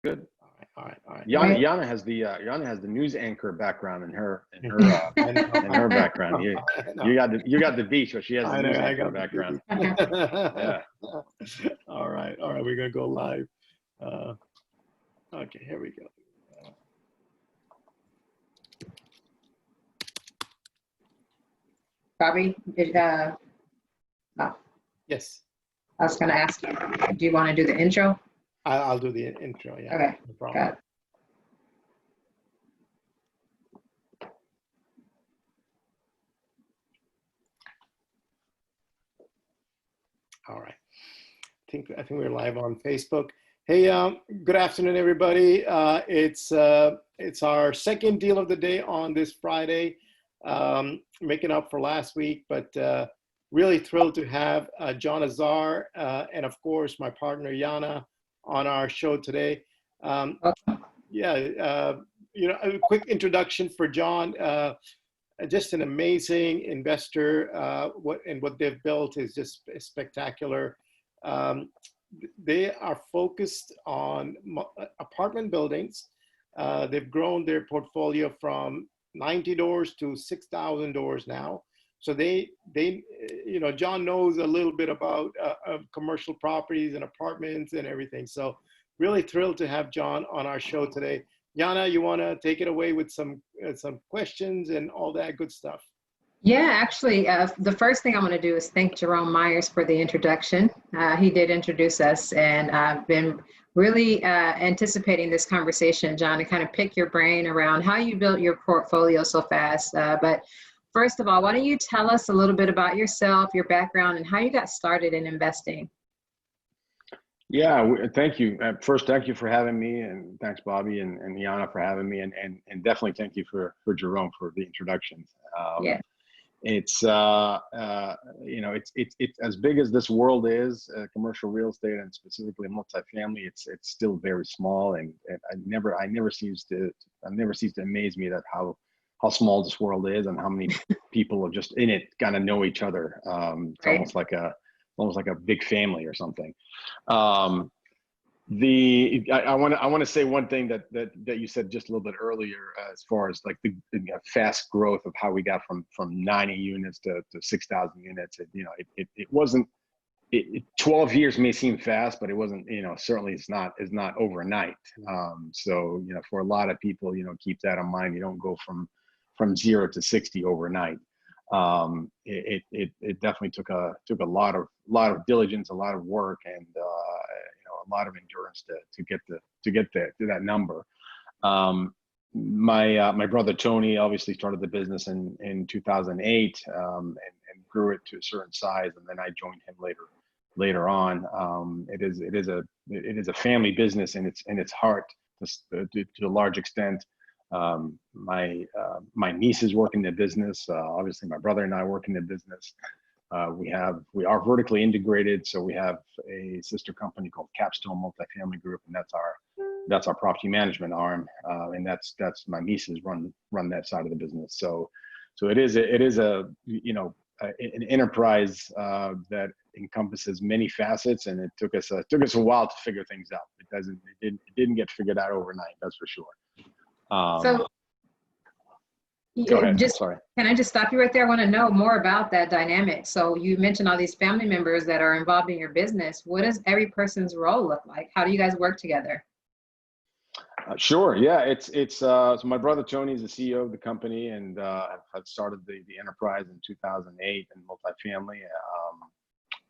Good. All right. Yana has the news anchor background in her I know. in her background. I know. You got the beach, but she has the I know, news I anchor got background. the Yeah. All right. We're gonna go live. Okay, here we go. Bobby, oh, Yes, I was going to ask you, do you want to do the intro? I'll do the intro. Yeah, Okay, no problem. got it. All right. I think we're live on Facebook. Hey, good afternoon, everybody. It's our second deal of the day on this Friday, making up for last week, but really thrilled to have John Azar and of course my partner Yana on our show today. Yeah, a quick introduction for John. Just an amazing investor. What they've built is just spectacular. They are focused on apartment buildings. They've grown their portfolio from 90 doors to 6,000 doors now. So John knows a little bit about commercial properties and apartments and everything. So really thrilled to have John on our show today. Yana, you want to take it away with some questions and all that good stuff? Yeah, actually, the first thing I want to do is thank Jerome Myers for the introduction. He did introduce us, and I've been really anticipating this conversation, John, to kind of pick your brain around how you built your portfolio so fast. But first of all, why don't you tell us a little bit about yourself, your background, and how you got started in investing? Yeah, thank you. First, thank you for having me, and thanks, Bobby and Yana, for having me, and definitely thank you for Jerome for the introductions. Yeah. It's it's as big as this world is, commercial real estate and specifically multifamily. It's still very small, and I never cease to amaze me that how small this world is and how many people are just in it, kind of know each other. It's Right. almost like a big family or something. I want to say one thing that you said just a little bit earlier, as far as like the fast growth of how we got from 90 units to 6,000 units. It wasn't. 12 years may seem fast, but it wasn't. Certainly it's not overnight. So for a lot of people, keep that in mind. You don't go from 0 to 60 overnight. It definitely took a lot of diligence, a lot of work, and a lot of endurance to get to that number. My brother Tony obviously started the business in 2008 and grew it to a certain size, and then I joined him later on. It is a family business in its heart to a large extent. My nieces work in the business. Obviously, my brother and I work in the business. We are vertically integrated, so we have a sister company called Capstone Multifamily Group, and that's our property management arm, and that's my nieces run that side of the business. So it is an enterprise that encompasses many facets, and it took us a while to figure things out. It didn't get figured out overnight, that's for sure. So Go ahead. Sorry. Can I just stop you right there? I want to know more about that dynamic. So you mentioned all these family members that are involved in your business. What does every person's role look like? How do you guys work together? Sure. Yeah. So my brother Tony is the CEO of the company, and had started the enterprise in 2008 in multifamily.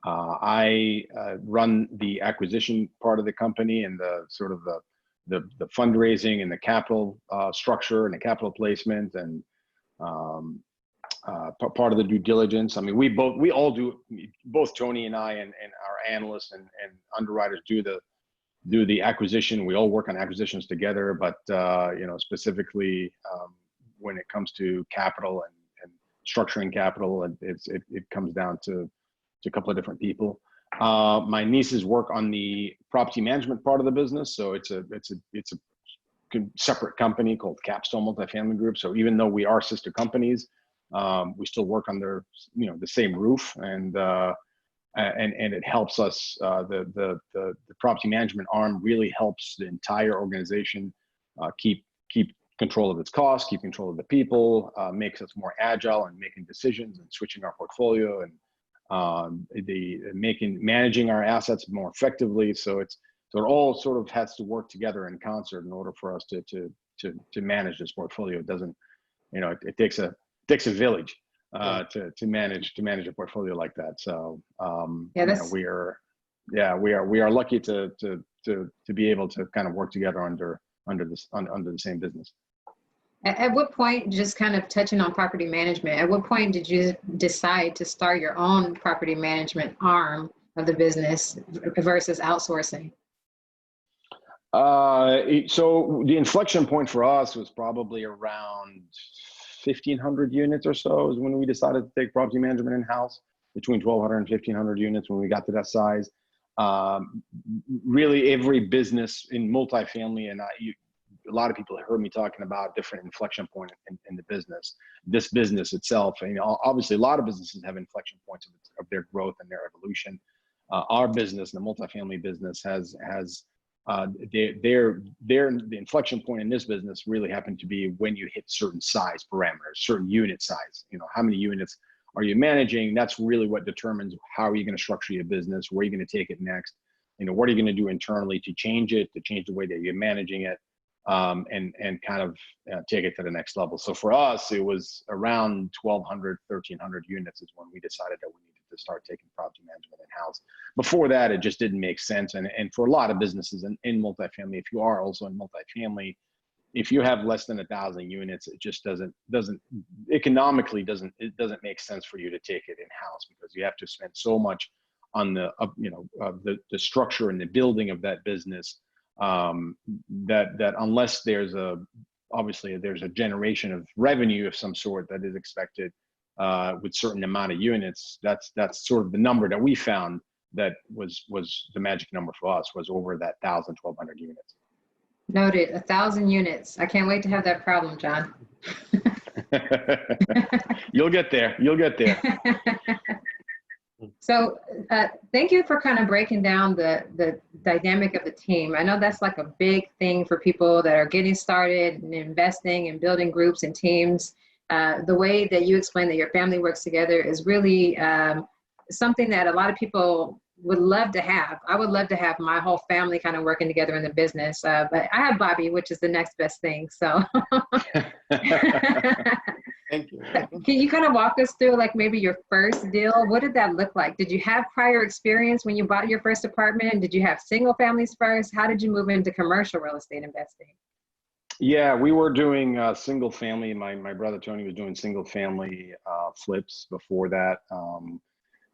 I run the acquisition part of the company and the sort of the fundraising and the capital structure and the capital placement and part of the due diligence. I mean, both Tony and I and our analysts and underwriters do the acquisition. We all work on acquisitions together, but specifically when it comes to capital and structuring capital, it comes down to a couple of different people. My nieces work on the property management part of the business, so it's a separate company called Capstone Multifamily Group. So even though we are sister companies, we still work under the same roof, and and it helps us. The property management arm really helps the entire organization keep control of its costs, keep control of the people, makes us more agile in making decisions and switching our portfolio, and managing our assets more effectively. So it all sort of has to work together in concert in order for us to manage this portfolio. It doesn't, it takes a village to manage a portfolio like that. So we are lucky to be able to kind of work together under the same business. At what point, just kind of touching on property management, at what point did you decide to start your own property management arm of the business versus outsourcing? So the inflection point for us was probably around 1,500 units or so is when we decided to take property management in-house, between 1,200 and 1,500 units when we got to that size. Really every business in multifamily, and a lot of people have heard me talking about different inflection points in the business. This business itself, obviously a lot of businesses have inflection points of their growth and their evolution. Our business, the multifamily business, has the inflection point in this business really happened to be when you hit certain size parameters, certain unit size. How many units are you managing? That's really what determines how are you going to structure your business, where are you going to take it next, what are you going to do internally to change the way that you're managing it, and kind of take it to the next level. So for us, it was around 1,200, 1,300 units is when we decided that we needed to start taking property management in-house. Before that, it just didn't make sense. And for a lot of businesses in multifamily, if you are also in multifamily, if you have less than 1,000 units, it just doesn't economically make sense for you to take it in-house, because you have to spend so much on the structure and the building of that business, that unless there's obviously there's a generation of revenue of some sort that is expected with certain amount of units, that's sort of the number that we found that was the magic number for us, was over that 1,000, 1,200 units. Noted. 1,000 units. I can't wait to have that problem, John. You'll get there. So thank you for kind of breaking down the dynamic of the team. I know that's like a big thing for people that are getting started and investing and building groups and teams. The way that you explain that your family works together is really something that a lot of people would love to have. I would love to have my whole family kind of working together in the business, but I have Bobby, which is the next best thing. So Thank you. Can you kind of walk us through like maybe your first deal? What did that look like? Did you have prior experience when you bought your first apartment? Did you have single families first? How did you move into commercial real estate investing? Yeah, we were doing single family. My brother Tony was doing single family flips before that.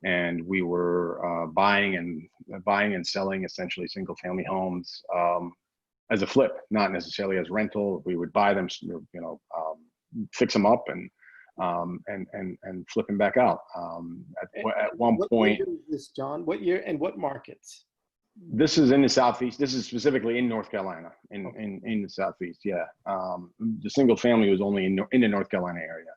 And we were buying and selling essentially single family homes as a flip, not necessarily as rental. We would buy them, fix them up and flip them back out. At one point. What year is this, John? What year and what markets? This is in the Southeast. This is specifically in North Carolina, in the Southeast. Yeah. The single family was only in the North Carolina area.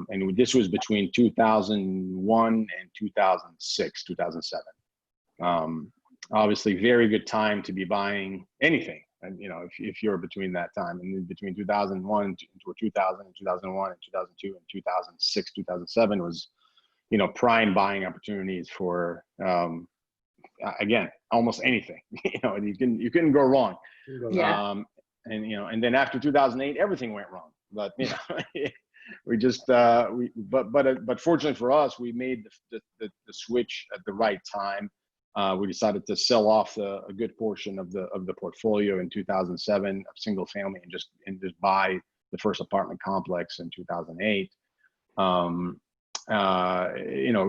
And this was between 2001 and 2006, 2007. Obviously, very good time to be buying anything. And if you're between that time, and between 2001 to 2000 and 2001 and 2002 and 2006, 2007 was, prime buying opportunities for, again, almost anything. You couldn't go wrong. Yeah. And then after 2008, everything went wrong. But we just but fortunately for us, we made the switch at the right time. We decided to sell off a good portion of the portfolio in 2007 of single family and just buy the first apartment complex in 2008.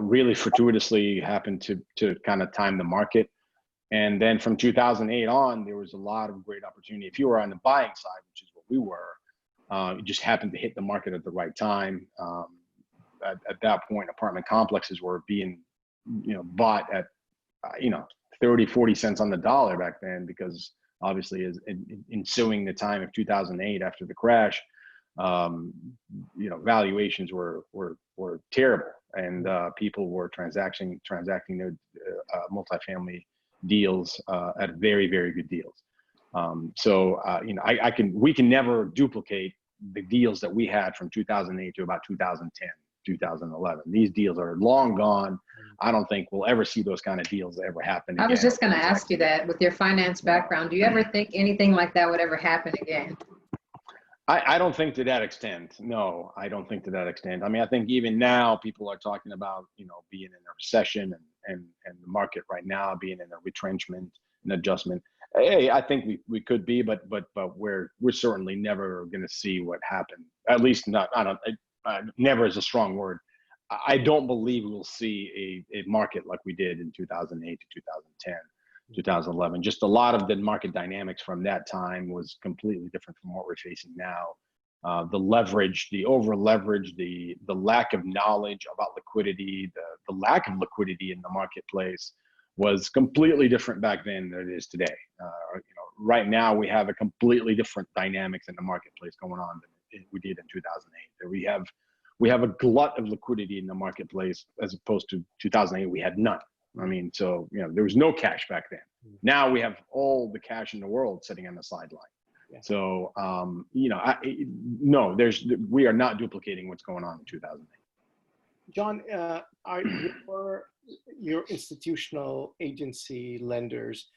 Really fortuitously happened to kind of time the market. And then from 2008 on, there was a lot of great opportunity. If you were on the buying side, which is what we were, it just happened to hit the market at the right time. At that point, apartment complexes were being, bought at, 30, 40 cents on the dollar back then, because obviously ensuing the time of 2008 after the crash, valuations were terrible. and people were transacting their multifamily deals at very, very good deals. We can never duplicate the deals that we had from 2008 to about 2010, 2011. These deals are long gone. I don't think we'll ever see those kind of deals ever happen again. I was just going to ask you that, with your finance background, do you ever think anything like that would ever happen again? I don't think to that extent. No, I don't think to that extent. I mean, I think even now people are talking about, being in a recession and the market right now being in a retrenchment and adjustment. Hey, I think we could be, but we're certainly never going to see what happened. At least not. Never is a strong word. I don't believe we'll see a market like we did in 2008 to 2010, 2011. Just a lot of the market dynamics from that time was completely different from what we're facing now. The leverage, the over leverage, the lack of knowledge about liquidity, the lack of liquidity in the marketplace was completely different back then than it is today. Right now we have a completely different dynamics in the marketplace going on than we did in 2008. We have a glut of liquidity in the marketplace as opposed to 2008. We had none. I mean, so there was no cash back then. Now we have all the cash in the world sitting on the sideline. Yeah. So we are not duplicating what's going on in 2008. John, are your institutional agency lenders,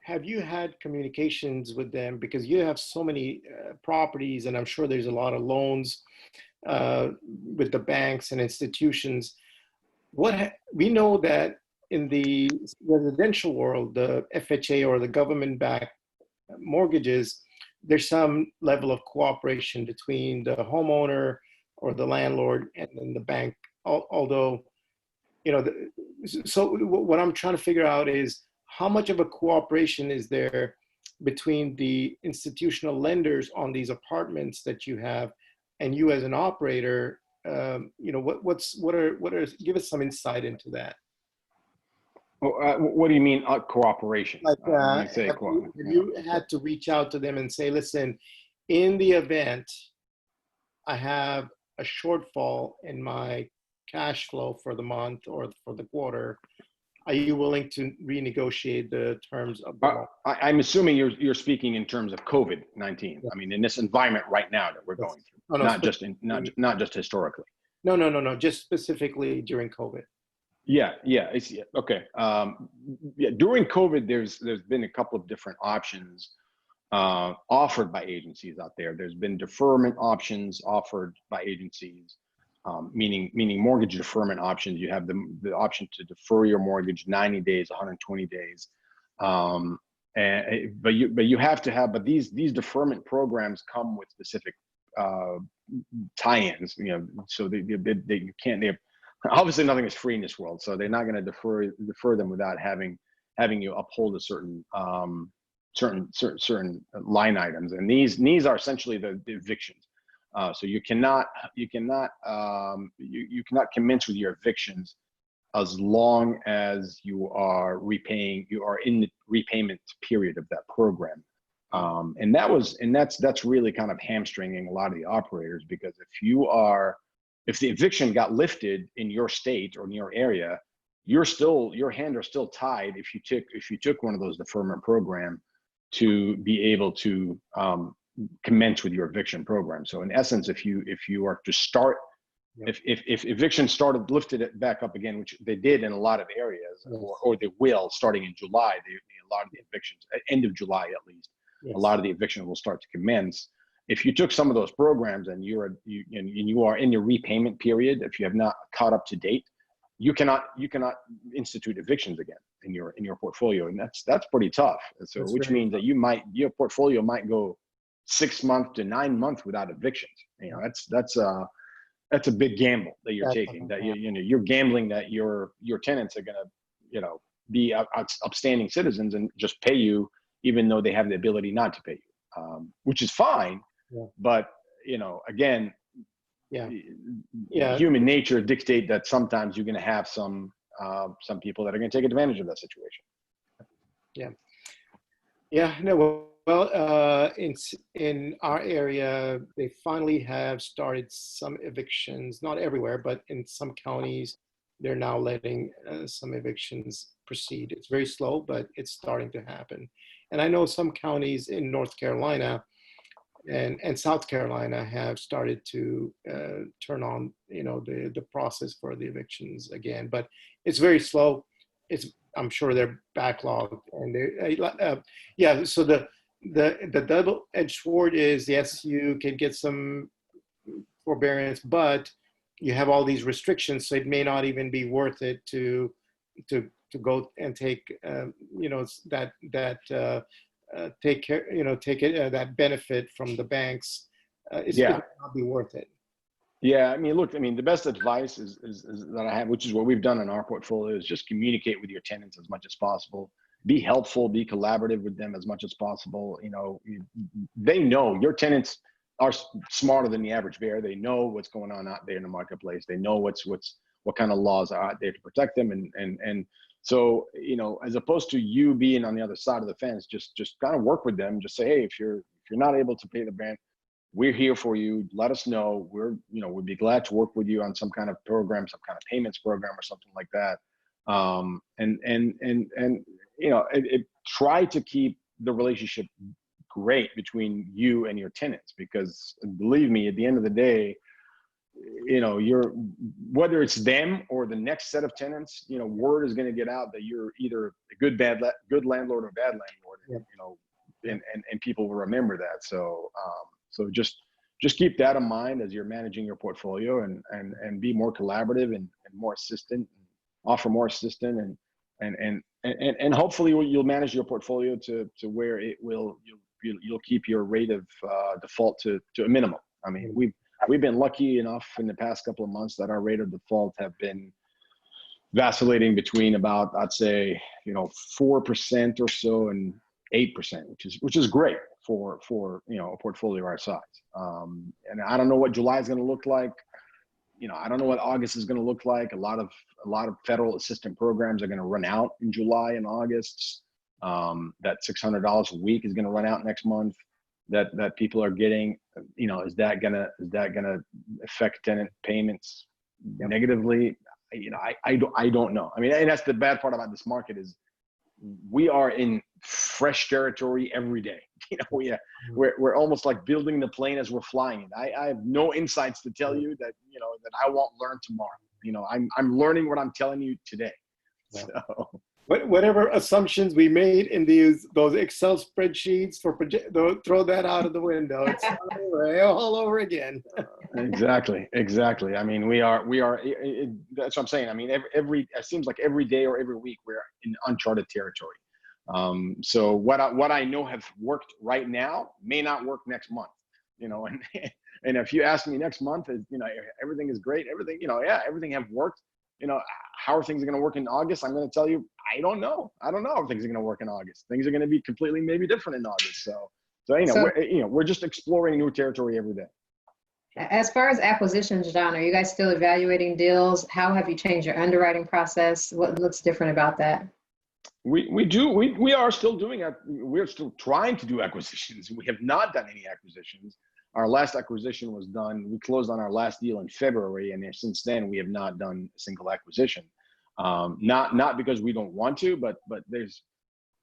have you had communications with them, because you have so many properties, and I'm sure there's a lot of loans with the banks and institutions? We know that in the residential world, the FHA or the government-backed mortgages, there's some level of cooperation between the homeowner or the landlord and then the bank. Although, so what I'm trying to figure out is how much of a cooperation is there between the institutional lenders on these apartments that you have and you as an operator? Give us some insight into that. What do you mean cooperation? Like, have you had to reach out to them and say, listen, in the event I have a shortfall in my cash flow for the month or for the quarter, are you willing to renegotiate the terms of the loan? I'm assuming you're speaking in terms of COVID-19. Yeah. I mean, in this environment right now that we're going through, not just historically. No. Just specifically during COVID. Yeah. Okay. During COVID, there's been a couple of different options offered by agencies out there. There's been deferment options offered by agencies, meaning mortgage deferment options. You have the option to defer your mortgage 90 days, 120 days. But these deferment programs come with specific tie-ins, so you can't. Obviously, nothing is free in this world, so they're not going to defer them without having you uphold a certain line items, and these are essentially the evictions. So you cannot commence with your evictions as long as you are in the repayment period of that program. And that's really kind of hamstringing a lot of the operators, because if the eviction got lifted in your state or in your area, your hands are still tied if you took one of those deferment program to be able to commence with your eviction program. So in essence, if you are to start, if eviction lifted it back up again, which they did in a lot of areas, or they will starting in July, a lot of the evictions at end of July at least, a lot of the evictions will start to commence. If you took some of those programs and you are in your repayment period, if you have not caught up to date, you cannot institute evictions again in your portfolio, and that's pretty tough. So which means that your portfolio might go 6 months to 9 months without evictions. That's a big gamble that you're taking. That you're gambling that your tenants are gonna be upstanding citizens and just pay you even though they have the ability not to pay you, which is fine. Yeah. But again, human nature dictate that sometimes you're going to have some people that are going to take advantage of that situation. No, Well, in our area, they finally have started some evictions, not everywhere, but in some counties, they're now letting some evictions proceed. It's very slow, but it's starting to happen. And I know some counties in North Carolina and South Carolina have started to turn on, the process for the evictions again, but it's very slow. I'm sure they're backlogged, and yeah. So the double-edged sword is, yes, you can get some forbearance, but you have all these restrictions, so it may not even be worth it to go and take take care, take it, that benefit from the banks. It Yeah. might not be worth it. Yeah, I mean, look, I mean, the best advice is that I have, which is what we've done in our portfolio, is just communicate with your tenants as much as possible. Be helpful, be collaborative with them as much as possible. They know your tenants are smarter than the average bear. They know what's going on out there in the marketplace. They know what kind of laws are out there to protect them. And so, as opposed to you being on the other side of the fence, just kind of work with them. Just say, hey, if you're not able to pay the rent, we're here for you. Let us know. We'd be glad to work with you on some kind of program, some kind of payments program or something like that. Try to keep the relationship great between you and your tenants, because believe me, at the end of the day, whether it's them or the next set of tenants, word is going to get out that you're either a good landlord or bad landlord. Yeah. And people will remember that. So just keep that in mind as you're managing your portfolio, and be more collaborative and more assistant, offer more assistance, and hopefully you'll manage your portfolio to where you'll keep your rate of default to a minimum. I mean, we've been lucky enough in the past couple of months that our rate of default have been vacillating between about, I'd say, 4% or so and 8%, which is great for a portfolio our size. And I don't know what July is going to look like. I don't know what August is going to look like. A lot of federal assistance programs are going to run out in July and August. That $600 a week is going to run out next month. That people are getting. Is that gonna affect tenant payments negatively? I don't know. I mean, and that's the bad part about this market, is we are in fresh territory every day. We're almost like building the plane as we're flying it. I have no insights to tell you that that I won't learn tomorrow. I'm learning what I'm telling you today. Yeah. So whatever assumptions we made in those Excel spreadsheets throw that out of the window. It's all over again. Exactly. I mean, we are. That's what I'm saying. I mean, it seems like every day or every week we're in uncharted territory. So what I know have worked right now may not work next month. And if you ask me next month, everything is great. Everything, everything have worked. How are things going to work in August? I'm going to tell you, I don't know. I don't know if things are going to work in August. Things are going to be completely maybe different in August. So we're just exploring new territory every day. As far as acquisitions, John, are you guys still evaluating deals? How have you changed your underwriting process? What looks different about that? We are still doing it. We're still trying to do acquisitions. We have not done any acquisitions. Our last acquisition was done. We closed on our last deal in February, and since then we have not done a single acquisition. Not because we don't want to, but there's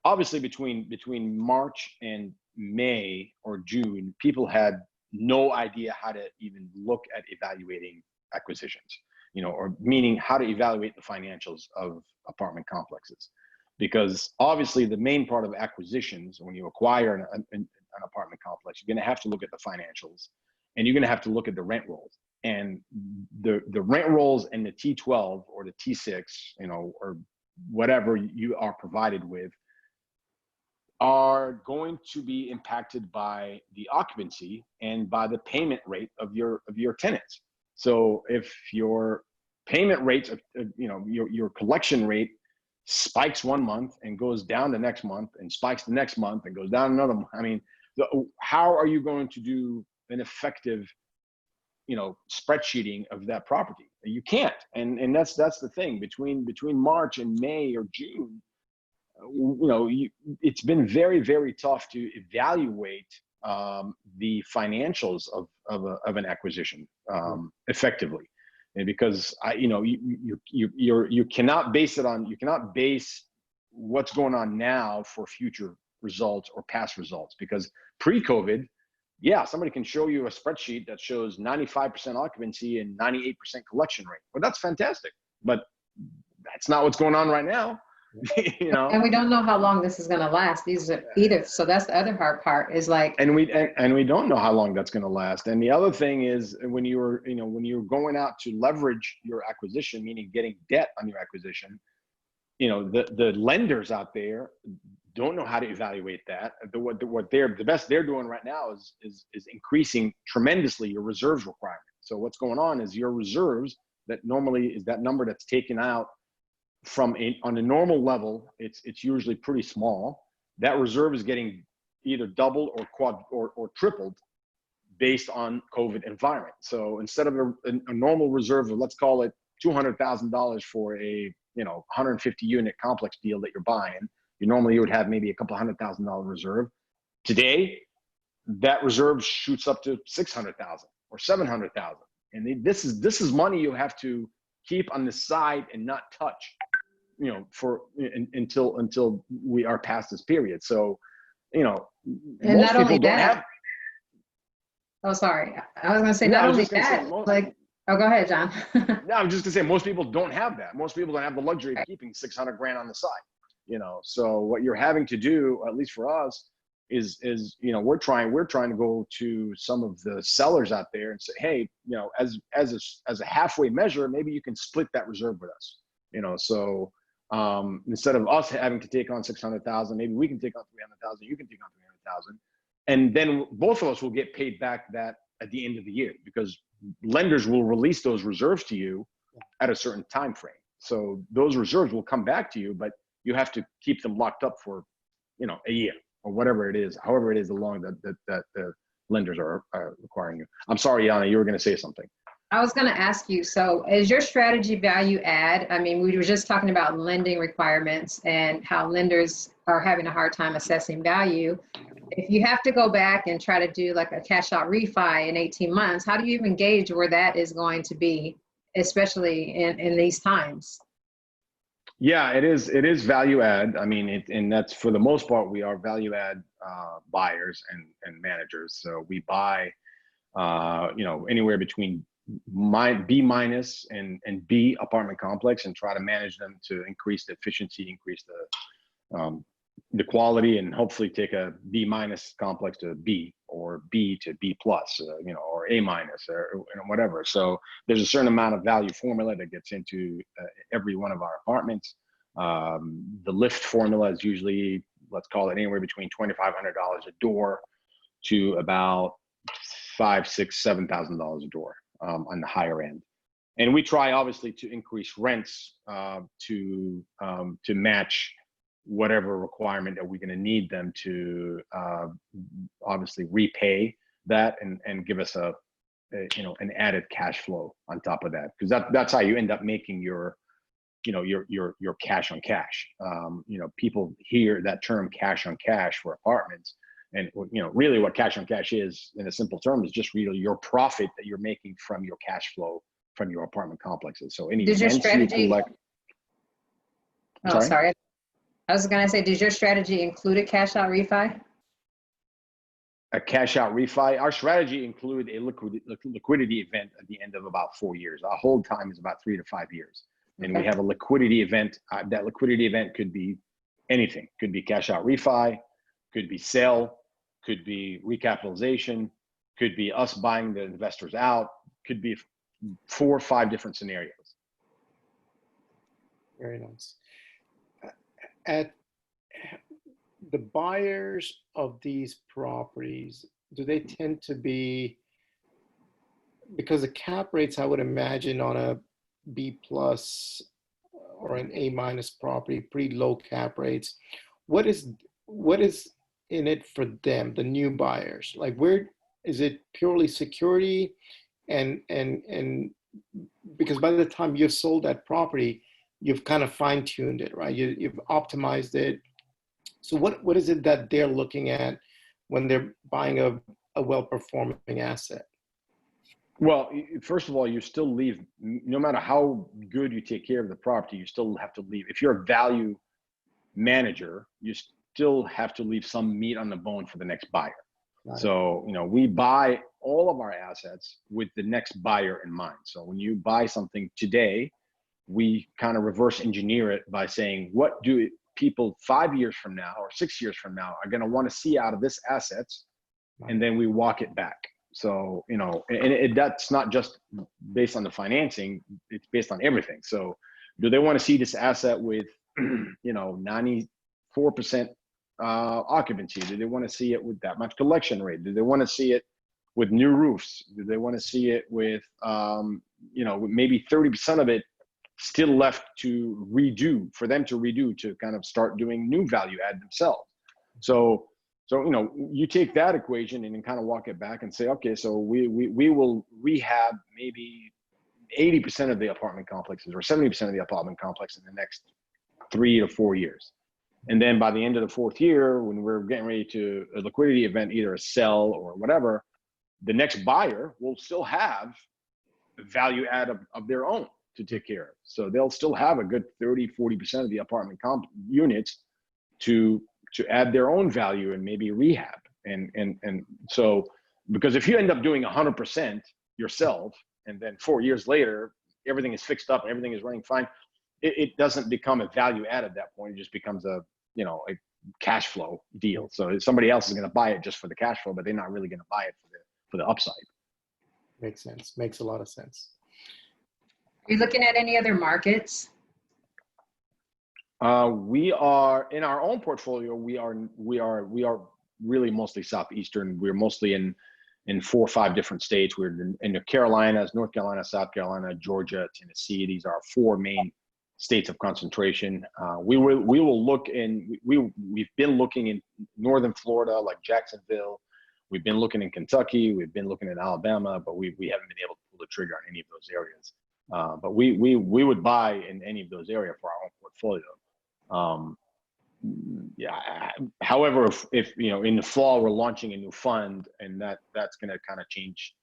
obviously between March and May or June, people had no idea how to even look at evaluating acquisitions, or meaning how to evaluate the financials of apartment complexes. Because obviously the main part of acquisitions, when you acquire an apartment complex, you're going to have to look at the financials, and you're going to have to look at the rent rolls. And the rent rolls and the T12 or the T6, or whatever you are provided with, are going to be impacted by the occupancy and by the payment rate of your tenants. So if your payment rates, your collection rate spikes one month and goes down the next month, and spikes the next month and goes down another month, I mean, how are you going to do an effective, spreadsheeting of that property? You can't. And that's the thing. Between March and May or June, it's been very, very tough to evaluate the financials of an acquisition effectively, and because you cannot base what's going on now for future results or past results, because pre-COVID, yeah, somebody can show you a spreadsheet that shows 95% occupancy and 98% collection rate. Well, that's fantastic, but that's not what's going on right now. And we don't know how long this is going to last either. So that's the other hard part, is like, and we don't know how long that's going to last. And the other thing is, when you're going out to leverage your acquisition, meaning getting debt on your acquisition, the lenders out there don't know how to evaluate that. The best they're doing right now is increasing tremendously your reserves requirement. So what's going on is your reserves, that normally is that number that's taken out on a normal level, it's usually pretty small. That reserve is getting either doubled or tripled based on COVID environment. So instead of a normal reserve of, let's call it $200,000 for a 150 unit complex deal that you're buying, you would have maybe a couple $100,000 reserve. Today, that reserve shoots up to 600,000 or 700,000, and this is money you have to keep on the side and not touch, until we are past this period. So, and most people don't have. Oh, sorry. I was going to say, not only that, go ahead, John. No, I'm just going to say, most people don't have that. Most people don't have the luxury of keeping 600 grand on the side, So what you're having to do, at least for us, is we're trying to go to some of the sellers out there and say, hey, as a halfway measure, maybe you can split that reserve with us, so instead of us having to take on 600,000, maybe we can take on 300,000, you can take on 300,000, and then both of us will get paid back that at the end of the year, because lenders will release those reserves to you at a certain time frame. So those reserves will come back to you, but you have to keep them locked up for a year or whatever it is, however it is long that the lenders are requiring you. I'm sorry, Yana, you were going to say something. I was going to ask you, so is your strategy value add? I mean, we were just talking about lending requirements and how lenders are having a hard time assessing value. If you have to go back and try to do like a cash out refi in 18 months, how do you even gauge where that is going to be, especially in these times? Yeah, it is value add. I mean, and that's, for the most part, we are value add buyers and managers. So we buy, anywhere between B minus and B apartment complex, and try to manage them to increase the efficiency, increase the quality, and hopefully take a B minus complex to a B, or B to B plus, or A minus, or whatever. So there's a certain amount of value formula that gets into every one of our apartments. The lift formula is usually, let's call it, anywhere between $2,500 a door to about $5,000, $6,000, $7,000 a door on the higher end. And we try, obviously, to increase rents to match whatever requirement that we're going to need them to obviously repay that and give us an added cash flow on top of that, because that's how you end up making your cash on cash. People hear that term cash on cash for apartments, and really what cash on cash is, in a simple term, is just really your profit that you're making from your cash flow from your apartment complexes. So any Does your strategy? Sorry? Sorry. I was going to say, does your strategy include a cash out refi? A cash out refi? Our strategy include a liquidity event at the end of about 4 years. Our hold time is about 3 to 5 years. And we have a liquidity event. That liquidity event could be anything. Could be cash out refi, could be sale, could be recapitalization, could be us buying the investors out, could be 4 or 5 different scenarios. Very nice. At the buyers of these properties, do they tend to be, because the cap rates, I would imagine, on a B plus or an A minus property, pretty low cap rates. What is in it for them, the new buyers? Like, where is it purely security, and because by the time you've sold that property, you've kind of fine-tuned it, right? You've optimized it, So what is it that they're looking at when they're buying a well-performing asset? Well, first of all, you still leave, no matter how good you take care of the property, you still have to leave. If you're a value manager, you still have to leave some meat on the bone for the next buyer. Got it. So, we buy all of our assets with the next buyer in mind. So when you buy something today, we kind of reverse engineer it by saying, what do people 5 years from now or 6 years from now are going to want to see out of this asset? And then we walk it back. So, that's not just based on the financing, it's based on everything. So do they want to see this asset with, 94% occupancy? Do they want to see it with that much collection rate? Do they want to see it with new roofs? Do they want to see it with, maybe 30% of it still left to redo, for them to redo, to kind of start doing new value add themselves? So you take that equation and then kind of walk it back and say, okay, so we will rehab maybe 80% of the apartment complexes or 70% of the apartment complex in the next 3 to 4 years. And then by the end of the 4th year, when we're getting ready to a liquidity event, either a sell or whatever, the next buyer will still have a value add of their own to take care of. So they'll still have a good 30-40% of the apartment units to add their own value and maybe rehab. And so, because if you end up doing 100% yourself, and then 4 years later, everything is fixed up, everything is running fine, it doesn't become a value add at that point. It just becomes a cash flow deal. So somebody else is going to buy it just for the cash flow, but they're not really going to buy it for the upside. Makes sense. Makes a lot of sense. Are you looking at any other markets? We are in our own portfolio. We are really mostly Southeastern. We're mostly in 4 or 5 different states. We're in the Carolinas, North Carolina, South Carolina, Georgia, Tennessee. These are our 4 main states of concentration. We will look in. We've been looking in northern Florida, like Jacksonville. We've been looking in Kentucky. We've been looking in Alabama, but we haven't been able to pull the trigger on any of those areas. But we would buy in any of those areas for our own portfolio. However, if in the fall we're launching a new fund, and that's going to kind of change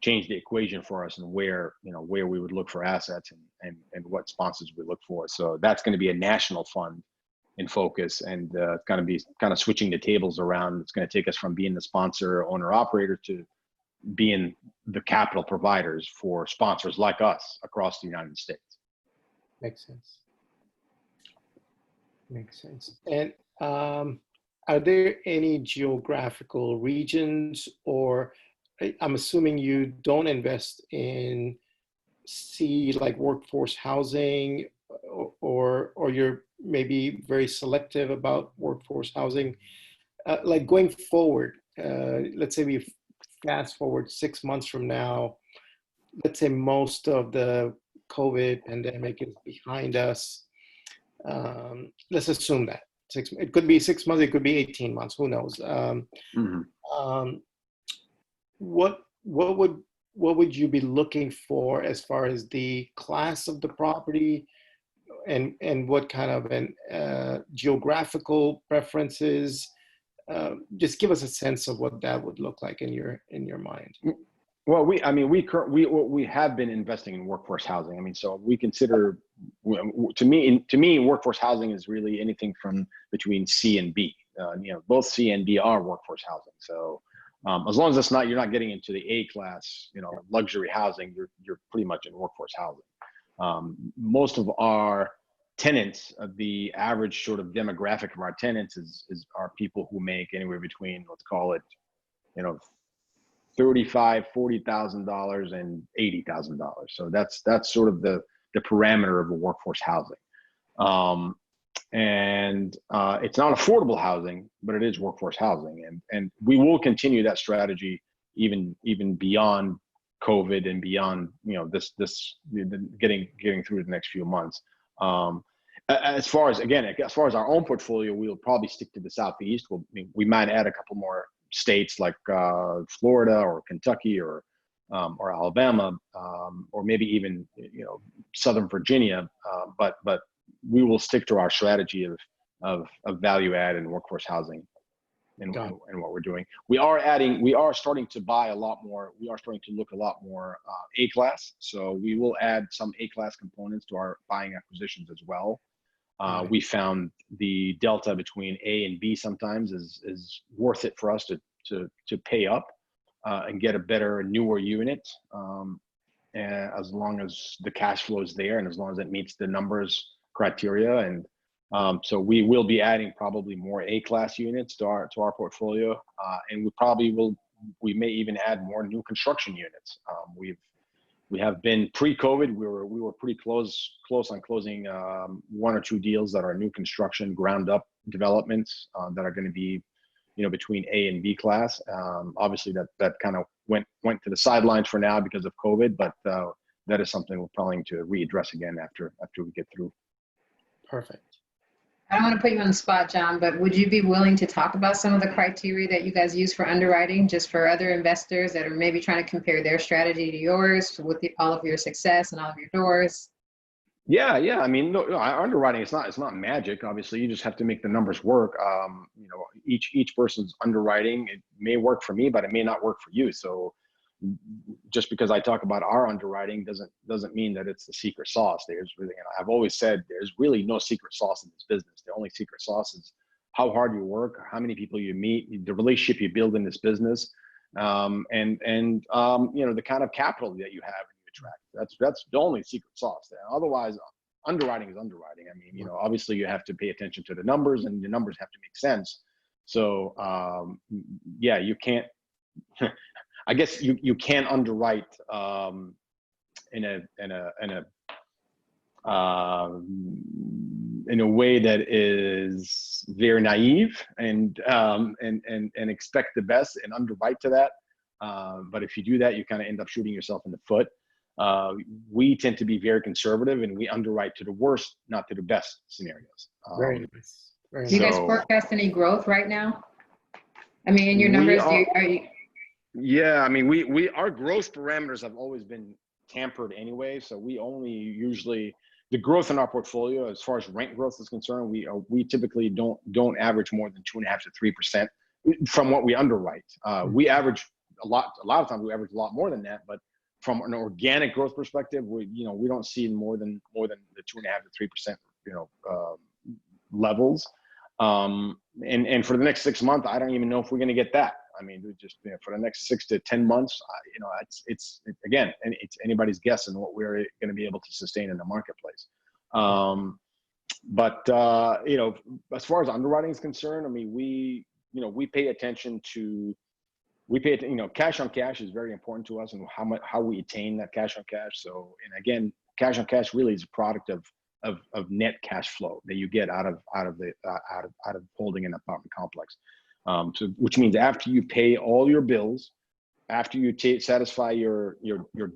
the equation for us, and where we would look for assets and what sponsors we look for. So that's going to be a national fund in focus, and it's going to be kind of switching the tables around. It's going to take us from being the sponsor, owner, operator to being the capital providers for sponsors like us across the United States. Makes sense. Makes sense. And are there any geographical regions, or I'm assuming you don't invest in like workforce housing, or you're maybe very selective about workforce housing, like going forward, let's say we fast forward 6 months from now, let's say most of the COVID pandemic is behind us. Let's assume that it could be 6 months, it could be 18 months, who knows? What would you be looking for as far as the class of the property, and what kind of geographical preferences? Just give us a sense of what that would look like in your mind. Well, we have been investing in workforce housing. I mean, so we consider, to me, workforce housing is really anything from between C and B. Both C and B are workforce housing. So as long as you're not getting into the A class, luxury housing, you're pretty much in workforce housing. Most of our tenants, the average sort of demographic of our tenants are people who make anywhere between, let's call it, $35,000-$40,000 and $80,000. So that's sort of the parameter of the workforce housing. And it's not affordable housing, but it is workforce housing, and we will continue that strategy even beyond COVID and beyond this getting through the next few months. As far as our own portfolio, we'll probably stick to the Southeast. We might add a couple more states like Florida or Kentucky or Alabama, or maybe even Southern Virginia, but we will stick to our strategy of of value add and workforce housing and Got it. what we're doing. We are starting to buy a lot more. We are starting to look a lot more A-class. So we will add some A-class components to our buying acquisitions as well. Right. We found the delta between A and B sometimes is worth it for us to pay up and get a better, newer unit. And as long as the cash flow is there and as long as it meets the numbers criteria. And so we will be adding probably more A-class units to our portfolio, and we may even add more new construction units. We have been pre-COVID. We were pretty close on closing one or two deals that are new construction, ground up developments that are going to be, between A and B class. Obviously, that kind of went to the sidelines for now because of COVID, but that is something we're planning to readdress again after we get through. Perfect. I don't want to put you on the spot, John, but would you be willing to talk about some of the criteria that you guys use for underwriting, just for other investors that are maybe trying to compare their strategy to yours with all of your success and all of your doors? Yeah. I mean, no, underwriting it's not magic. Obviously, you just have to make the numbers work. Each person's underwriting, it may work for me, but it may not work for you. So just because I talk about our underwriting doesn't mean that it's the secret sauce. There's really, I've always said there's really no secret sauce in this business. The only secret sauce is how hard you work, how many people you meet, the relationship you build in this business, and the kind of capital that you have and you attract. That's the only secret sauce there. Otherwise, underwriting is underwriting. I mean, obviously you have to pay attention to the numbers and the numbers have to make sense. So yeah, you can't. I guess you can underwrite in a way that is very naive and expect the best and underwrite to that. But if you do that, you kind of end up shooting yourself in the foot. We tend to be very conservative and we underwrite to the worst, not to the best scenarios. Very nice. Very Do you nice. guys forecast any growth right now? I mean, in your numbers, are you? Yeah, I mean, our growth parameters have always been tampered anyway. So we only usually, the growth in our portfolio, as far as rent growth is concerned, we typically don't average more than 2.5 to 3% from what we underwrite. We average a lot of times we average a lot more than that, but from an organic growth perspective, we don't see more than the 2.5 to 3%, levels. And for the next 6 months, I don't even know if we're going to get that. I mean, we just for the next 6 to 10 months, it's again, it's anybody's guess on what we're going to be able to sustain in the marketplace. But as far as underwriting is concerned, I mean, we pay attention to cash on cash is very important to us and how we attain that cash on cash. So, and again, cash on cash really is a product of net cash flow that you get out of holding an apartment complex. So which means after you pay all your bills, after you satisfy your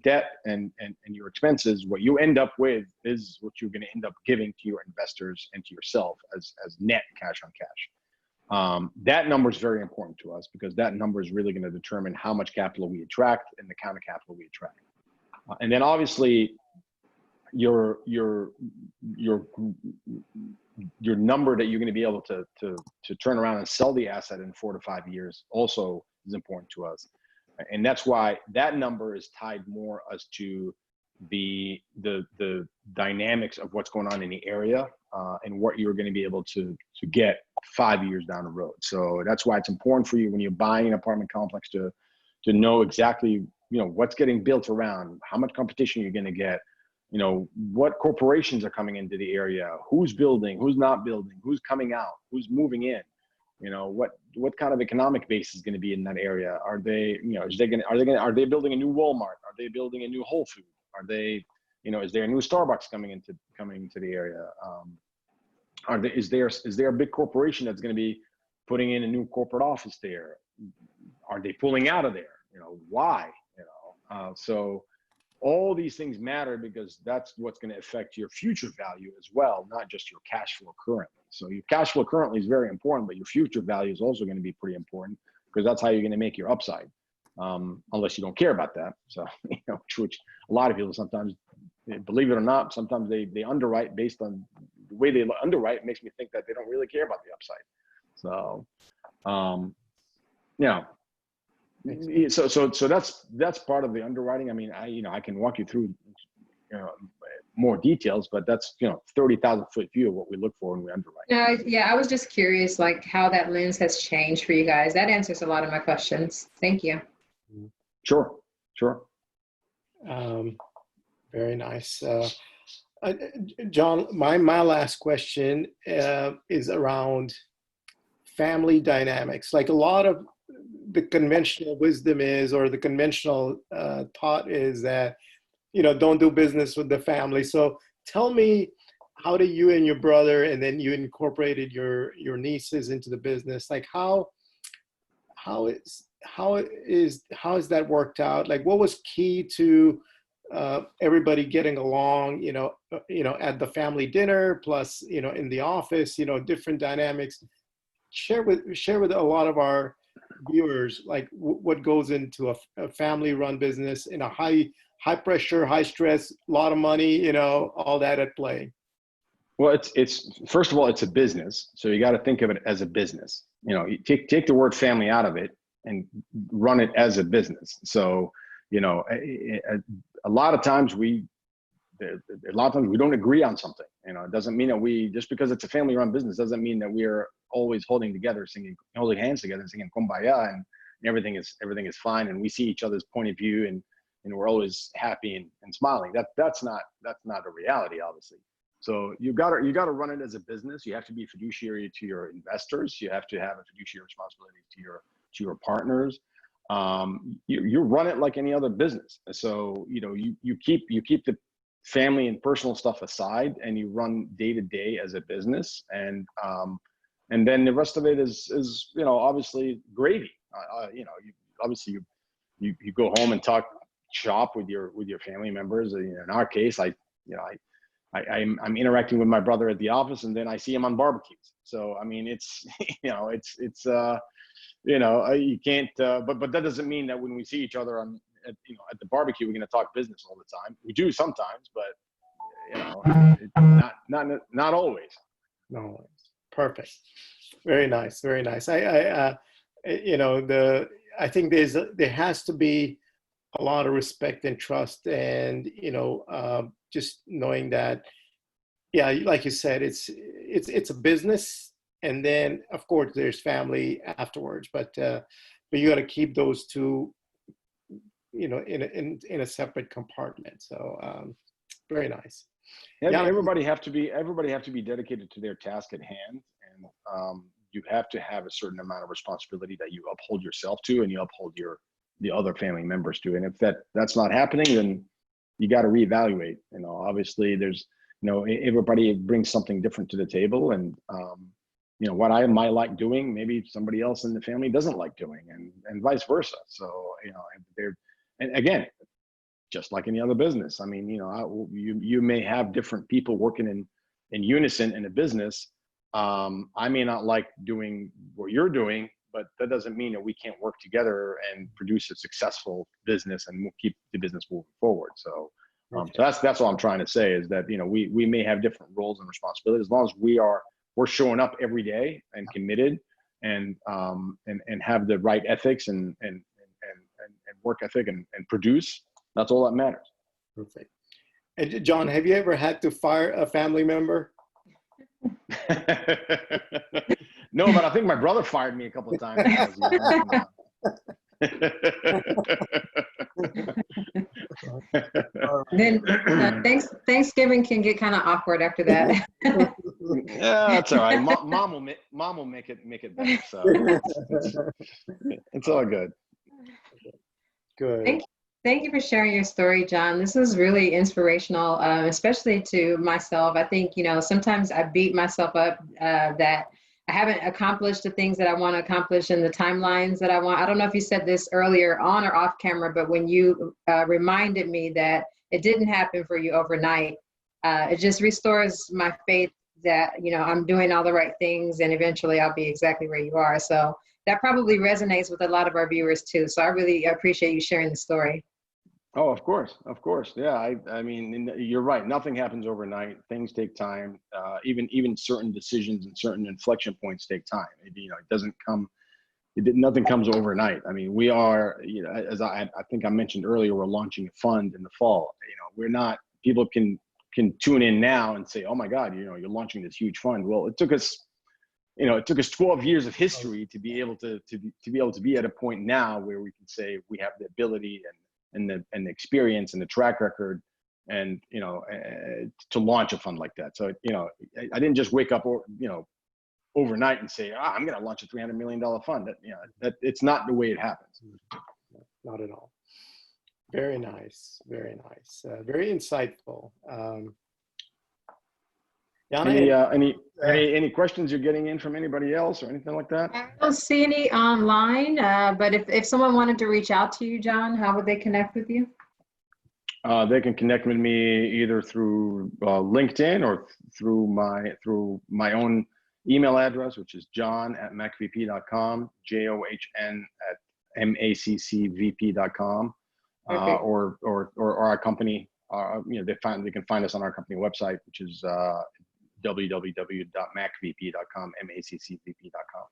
debt and your expenses, what you end up with is what you're going to end up giving to your investors and to yourself as net cash on cash. That number is very important to us because that number is really going to determine how much capital we attract and the kind of capital we attract. And then obviously your number that you're going to be able to turn around and sell the asset in 4 to 5 years also is important to us. And that's why that number is tied more as to the dynamics of what's going on in the area and what you're going to be able to get 5 years down the road. So that's why it's important for you when you're buying an apartment complex to know exactly, what's getting built around, how much competition you're going to get, what corporations are coming into the area, who's building, who's not building, who's coming out, who's moving in, what kind of economic base is going to be in that area? Are they, are they building a new Walmart? Are they building a new Whole Foods? Are they, is there a new Starbucks coming into the area? Is there a big corporation that's going to be putting in a new corporate office there? Are they pulling out of there? Why? So all these things matter because that's what's going to affect your future value as well, not just your cash flow currently. So your cash flow currently is very important, but your future value is also going to be pretty important because that's how you're going to make your upside, unless you don't care about that. So, which a lot of people sometimes, believe it or not, sometimes they underwrite based on way they underwrite makes me think that they don't really care about the upside. So, so that's part of the underwriting. I mean, I can walk you through, more details, but that's, 30,000 foot view of what we look for when we underwrite. No, yeah, I was just curious, like how that lens has changed for you guys. That answers a lot of my questions. Thank you. Sure. Very nice. John, my last question is around family dynamics. Like a lot of the conventional wisdom is, or the conventional thought is that, don't do business with the family. So tell me, how do you and your brother, and then you incorporated your nieces into the business? Like how has that worked out? Like what was key to everybody getting along, at the family dinner, plus, in the office, different dynamics. Share with a lot of our viewers, like what goes into a family run business in a high pressure, high stress, a lot of money, all that at play. Well, it's first of all, it's a business. So you got to think of it as a business. You take the word family out of it and run it as a business. So, a lot of times we don't agree on something. It doesn't mean that just because it's a family run business doesn't mean that we are always holding hands together and singing kumbaya and everything is fine. And we see each other's point of view and we're always happy and smiling. That's not a reality, obviously. So you got to run it as a business. You have to be fiduciary to your investors. You have to have a fiduciary responsibility to your partners. You run it like any other business. So, you keep the family and personal stuff aside and you run day to day as a business. And then the rest of it is obviously gravy. You go home and talk shop with your family members. In our case, I'm interacting with my brother at the office and then I see him on barbecues. So, I mean, it's, you can't, but that doesn't mean that when we see each other at the barbecue, we're going to talk business all the time. We do sometimes, but not always. Not always. Perfect. Very nice. Very nice. I think there has to be a lot of respect and trust, and just knowing that, like you said, it's a business. And then, of course, there's family afterwards, but you got to keep those two, in a separate compartment. So very nice. Yeah, everybody have to be dedicated to their task at hand, and you have to have a certain amount of responsibility that you uphold yourself to, and you uphold the other family members to. And if that's not happening, then you got to reevaluate. Obviously, there's everybody brings something different to the table, and what I might like doing, maybe somebody else in the family doesn't like doing, and vice versa. So, and again, just like any other business, I mean, you may have different people working in unison in a business. I may not like doing what you're doing, but that doesn't mean that we can't work together and produce a successful business and we'll keep the business moving forward. So, so that's all I'm trying to say is that, we may have different roles and responsibilities as long as we're showing up every day and committed and have the right ethics and work ethic and produce. That's all that matters. Perfect. And John, have you ever had to fire a family member? No, but I think my brother fired me a couple of times. Then Thanksgiving can get kind of awkward after that. Yeah, that's all right. Mom will make it better. So it's all good. Good. Thank you for sharing your story, John. This is really inspirational, especially to myself. I think, sometimes I beat myself up that I haven't accomplished the things that I want to accomplish in the timelines that I want. I don't know if you said this earlier on or off camera, but when you reminded me that it didn't happen for you overnight, it just restores my faith that, I'm doing all the right things and eventually I'll be exactly where you are. So that probably resonates with a lot of our viewers too. So I really appreciate you sharing the story. Oh, of course, of course. Yeah, I mean, you're right. Nothing happens overnight. Things take time. Even certain decisions and certain inflection points take time. It doesn't come. Nothing comes overnight. I mean, we are, as I think I mentioned earlier, we're launching a fund in the fall. We're not. People can tune in now and say, oh my God, you're launching this huge fund. Well, it took us 12 years of history to be able to be at a point now where we can say we have the ability and the experience and the track record and to launch a fund like that. So I didn't just wake up overnight and say, I'm going to launch a $300 million fund. That it's not the way it happens. Not at all. Very nice, very nice, very insightful. Jana, Any questions you're getting in from anybody else or anything like that? I don't see any online, but if someone wanted to reach out to you, John, how would they connect with you? They can connect with me either through LinkedIn or through my own email address, which is john@maccvp.com, john@maccvp.com, or our company. They can find us on our company website, which is www.maccvp.com, maccvp.com.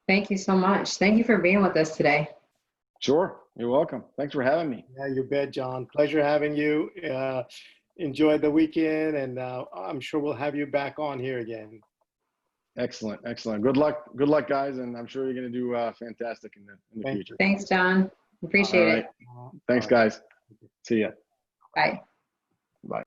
Thank you so much. Thank you for being with us today. Sure, you're welcome. Thanks for having me. Yeah, you bet, John. Pleasure having you. Enjoy the weekend, and I'm sure we'll have you back on here again. Excellent, excellent. Good luck, guys, and I'm sure you're going to do fantastic in the future. Thanks, John. Appreciate it. Thanks, guys. See ya. Bye. Bye.